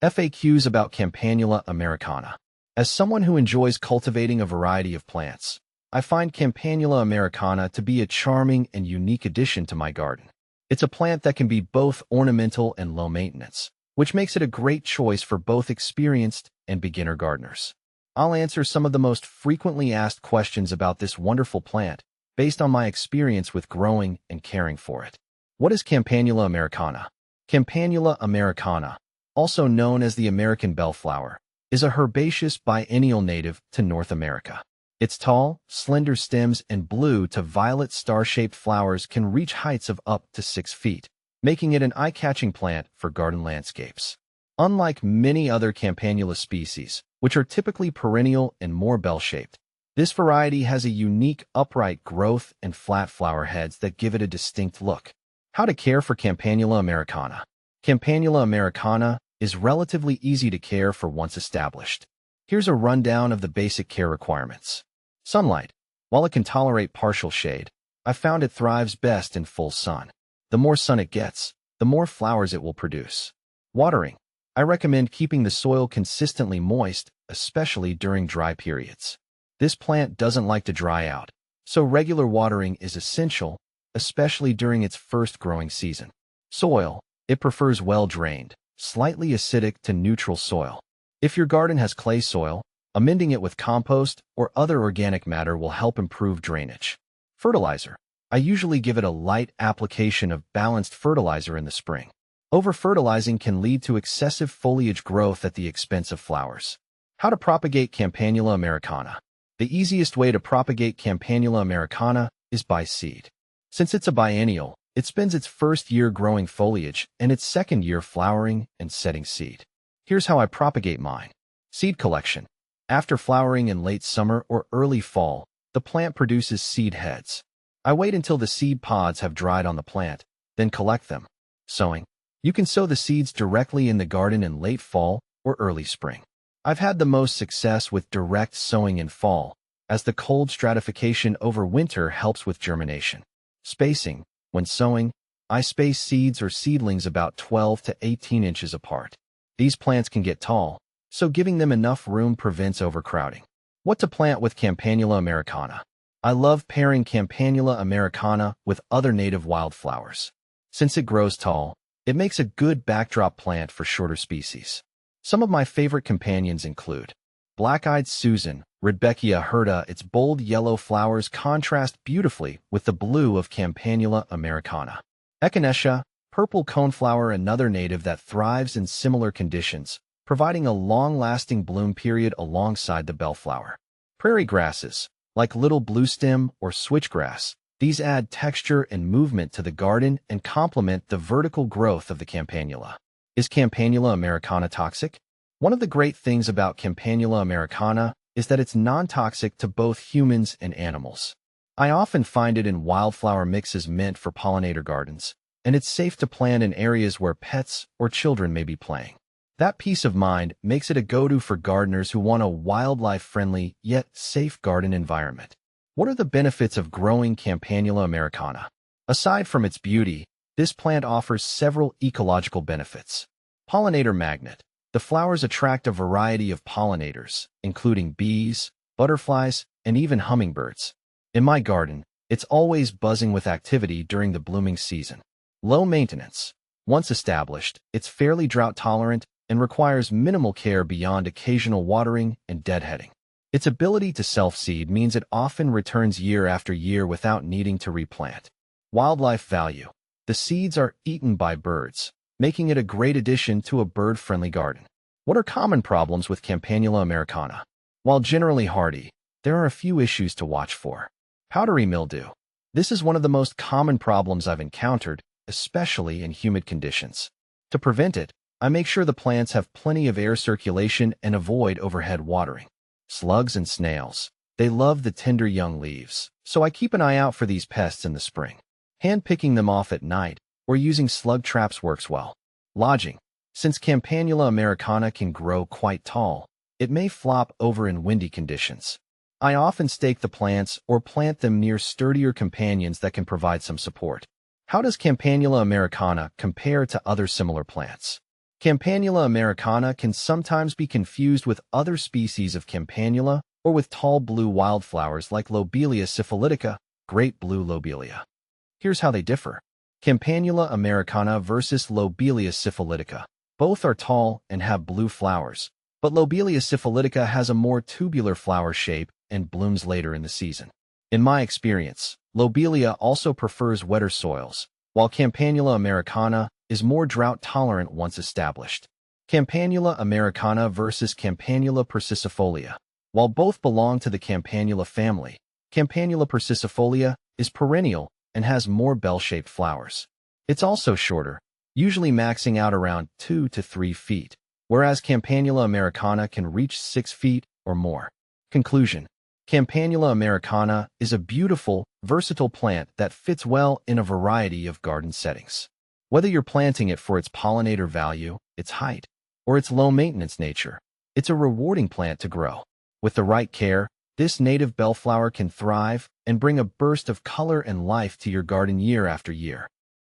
FAQs about Campanula americana. As someone who enjoys cultivating a variety of plants, I find Campanula americana to be a charming and unique addition to my garden. It's a plant that can be both ornamental and low maintenance, which makes it a great choice for both experienced and beginner gardeners. I'll answer some of the most frequently asked questions about this wonderful plant based on my experience with growing and caring for it. What is Campanula americana? Campanula americana, also known as the American bellflower, is a herbaceous biennial native to North America. Its tall, slender stems and blue to violet star-shaped flowers can reach heights of up to 6 feet, making it an eye-catching plant for garden landscapes. Unlike many other Campanula species, which are typically perennial and more bell-shaped, this variety has a unique upright growth and flat flower heads that give it a distinct look. How to care for Campanula americana. Campanula americana is relatively easy to care for once established. Here's a rundown of the basic care requirements. Sunlight. While it can tolerate partial shade, I found it thrives best in full sun. The more sun it gets, the more flowers it will produce. Watering. I recommend keeping the soil consistently moist, especially during dry periods. This plant doesn't like to dry out, so regular watering is essential, especially during its first growing season. Soil. It prefers well-drained, slightly acidic to neutral soil. If your garden has clay soil, amending it with compost or other organic matter will help improve drainage. Fertilizer. I usually give it a light application of balanced fertilizer in the spring. Over-fertilizing can lead to excessive foliage growth at the expense of flowers. How to propagate Campanula americana. The easiest way to propagate Campanula americana is by seed. Since it's a biennial, it spends its first year growing foliage and its second year flowering and setting seed. Here's how I propagate mine. Seed collection. After flowering in late summer or early fall, the plant produces seed heads. I wait until the seed pods have dried on the plant, then collect them. Sowing. You can sow the seeds directly in the garden in late fall or early spring. I've had the most success with direct sowing in fall, as the cold stratification over winter helps with germination. Spacing. When sowing, I space seeds or seedlings about 12 to 18 inches apart. These plants can get tall, so giving them enough room prevents overcrowding. What to plant with Campanula americana. I love pairing Campanula americana with other native wildflowers. Since it grows tall, it makes a good backdrop plant for shorter species. Some of my favorite companions include Black-Eyed Susan, Rudbeckia hirta. Its bold yellow flowers contrast beautifully with the blue of Campanula americana. Echinacea, purple coneflower, another native that thrives in similar conditions, providing a long-lasting bloom period alongside the bellflower. Prairie grasses, like little bluestem or switchgrass, these add texture and movement to the garden and complement the vertical growth of the Campanula. Is Campanula americana toxic? One of the great things about Campanula americana is that it's non-toxic to both humans and animals. I often find it in wildflower mixes meant for pollinator gardens, and it's safe to plant in areas where pets or children may be playing. That peace of mind makes it a go-to for gardeners who want a wildlife-friendly yet safe garden environment. What are the benefits of growing Campanula americana? Aside from its beauty, this plant offers several ecological benefits. Pollinator magnet. The flowers attract a variety of pollinators, including bees, butterflies, and even hummingbirds. In my garden, it's always buzzing with activity during the blooming season. Low maintenance. Once established, it's fairly drought-tolerant and requires minimal care beyond occasional watering and deadheading. Its ability to self-seed means it often returns year after year without needing to replant. Wildlife value. The seeds are eaten by birds, making it a great addition to a bird-friendly garden. What are common problems with Campanula americana? While generally hardy, there are a few issues to watch for. Powdery mildew. This is one of the most common problems I've encountered, especially in humid conditions. To prevent it, I make sure the plants have plenty of air circulation and avoid overhead watering. Slugs and snails. They love the tender young leaves, so I keep an eye out for these pests in the spring. Hand-picking them off at night or using slug traps works well. Lodging. Since Campanula americana can grow quite tall, it may flop over in windy conditions. I often stake the plants or plant them near sturdier companions that can provide some support. How does Campanula americana compare to other similar plants? Campanula americana can sometimes be confused with other species of campanula or with tall blue wildflowers like Lobelia syphilitica, great blue lobelia. Here's how they differ. Campanula americana versus Lobelia syphilitica. Both are tall and have blue flowers, but Lobelia syphilitica has a more tubular flower shape and blooms later in the season. In my experience, Lobelia also prefers wetter soils, while Campanula americana is more drought-tolerant once established. Campanula americana versus Campanula persicifolia. While both belong to the Campanula family, Campanula persicifolia is perennial and has more bell-shaped flowers. It's also shorter, usually maxing out around 2 to 3 feet, whereas Campanula americana can reach 6 feet or more. Conclusion: Campanula americana is a beautiful, versatile plant that fits well in a variety of garden settings. Whether you're planting it for its pollinator value, its height, or its low-maintenance nature, it's a rewarding plant to grow. With the right care, this native bellflower can thrive and bring a burst of color and life to your garden year after year.